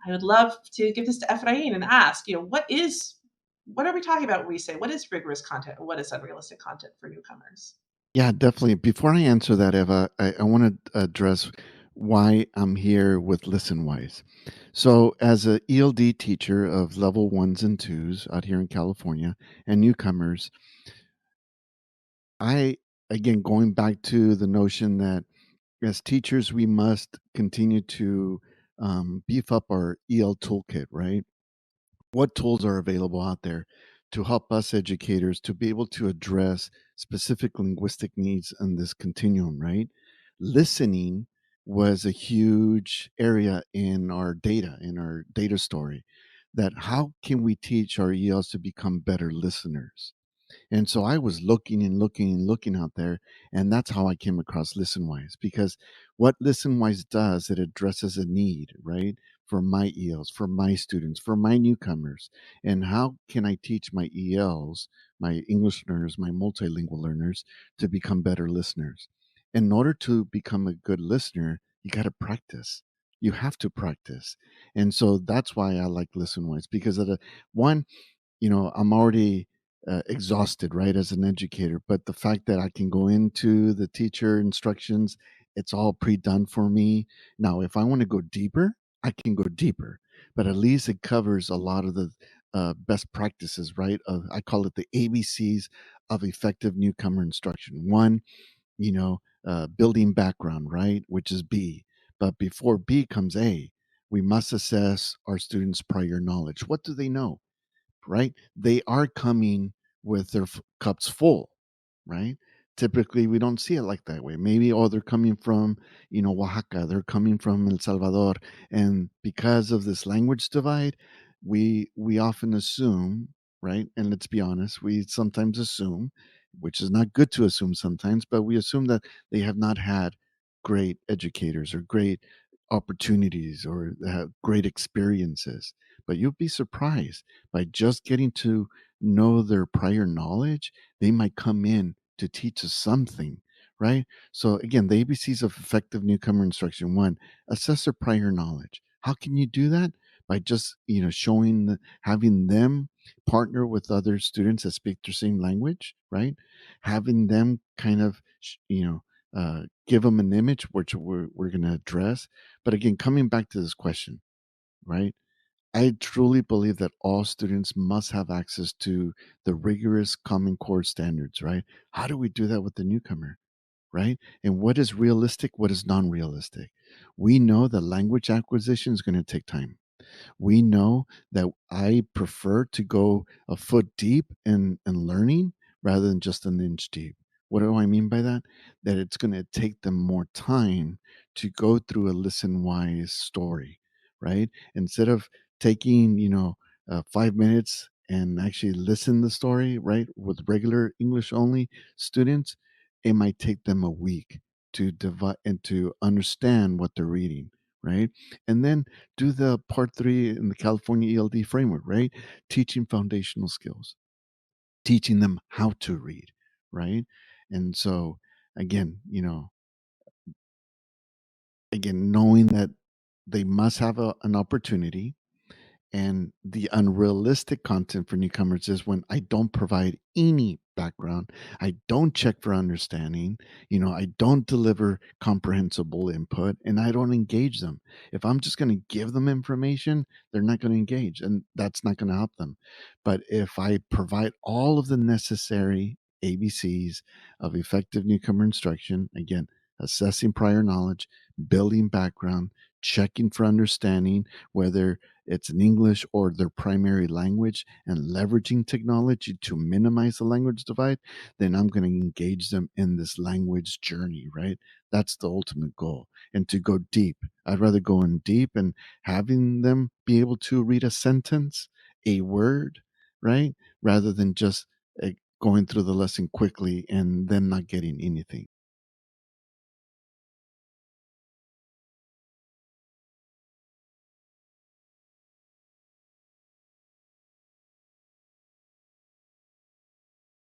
I would love to give this to Efrain and ask, what are we talking about when we say what is rigorous content and what is unrealistic content for newcomers? Yeah, definitely. Before I answer that, Eva, I want to address why I'm here with Listenwise. So, as a ELD teacher of level ones and twos out here in California and newcomers, I, again, going back to the notion that as teachers, we must continue to beef up our EL toolkit, right? What tools are available out there to help us educators to be able to address specific linguistic needs in this continuum, right? Listening was a huge area in our data story, that how can we teach our ELs to become better listeners? And so I was looking and looking and looking out there, and that's how I came across Listenwise. Because what Listenwise does, it addresses a need, right, for my ELs, for my students, for my newcomers. And how can I teach my ELs, my English learners, my multilingual learners, to become better listeners? In order to become a good listener, you got to practice. You have to practice. And so that's why I like Listenwise, because of the one, I'm already exhausted, right, as an educator. But the fact that I can go into the teacher instructions, it's all pre done for me. Now, if I want to go deeper, I can go deeper, but at least it covers a lot of the best practices, right? I call it the ABCs of effective newcomer instruction. One, building background, right, which is B. But before B comes A, we must assess our students' prior knowledge. What do they know? Right? They are coming with their cups full, right? Typically, we don't see it like that way. Maybe, oh, they're coming from, Oaxaca, they're coming from El Salvador, and because of this language divide, we often assume, right? And let's be honest, we sometimes assume, which is not good to assume sometimes, but we assume that they have not had great educators or great opportunities or have great experiences. But you'll be surprised by just getting to know their prior knowledge, they might come in to teach us something, right? So, again, the ABCs of effective newcomer instruction: one, assess their prior knowledge. How can you do that? By just, having them partner with other students that speak their same language, right? Having them kind of, give them an image, which we're going to address. But again, coming back to this question, right? I truly believe that all students must have access to the rigorous Common Core standards, right? How do we do that with the newcomer, right? And what is realistic? What is non realistic? We know that language acquisition is going to take time. We know that I prefer to go a foot deep in learning rather than just an inch deep. What do I mean by that? That it's going to take them more time to go through a listen wise story, right? Instead of taking, 5 minutes and actually listen the story, right? With regular English only students, it might take them a week to divide and to understand what they're reading, right? And then do the part three in the California ELD framework, right? Teaching foundational skills, teaching them how to read, right? And so, again, knowing that they must have an opportunity. And the unrealistic content for newcomers is when I don't provide any background, I don't check for understanding, I don't deliver comprehensible input, and I don't engage them. If I'm just going to give them information, they're not going to engage, and that's not going to help them. But if I provide all of the necessary ABCs of effective newcomer instruction, again, assessing prior knowledge, building background, checking for understanding, whether it's in English or their primary language, and leveraging technology to minimize the language divide, then I'm going to engage them in this language journey, right? That's the ultimate goal. And to go deep, I'd rather go in deep and having them be able to read a sentence, a word, right? Rather than just going through the lesson quickly and then not getting anything.